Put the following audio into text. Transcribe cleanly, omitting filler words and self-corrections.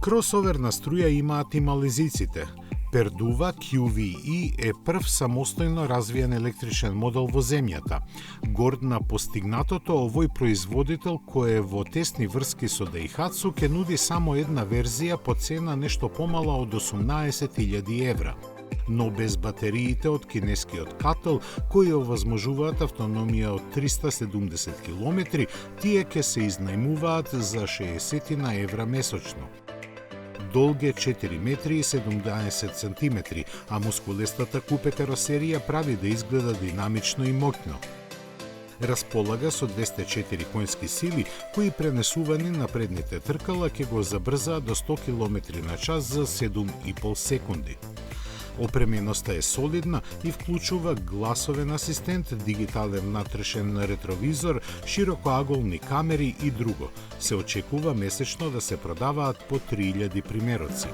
Кросовер на струја имаат и малезиците. Пердува QVE е прв самостојно развиен електричен модел во земјата. Горд на постигнатото, овој производител кој е во тесни врски со Daihatsu ќе нуди само една верзија по цена нешто помала од 18.000 евра. Но без батериите од кинескиот CATL, кои овозможуваат автономија од 370 км, тие ќе се изнајмуваат за 60 евра месечно. Долг е 4 метри и 17 сантиметри, а мускулестата купе каросерија прави да изгледа динамично и моќно. Располага со 204 конски сили, кои пренесувани на предните тркала ќе го забрзаат до 100 км на час за 7,5 секунди. Опременоста е солидна и вклучува гласовен асистент, дигитален внатрешен ретровизор, широкоаголни камери и друго. Се очекува месечно да се продаваат по 3000 примероци.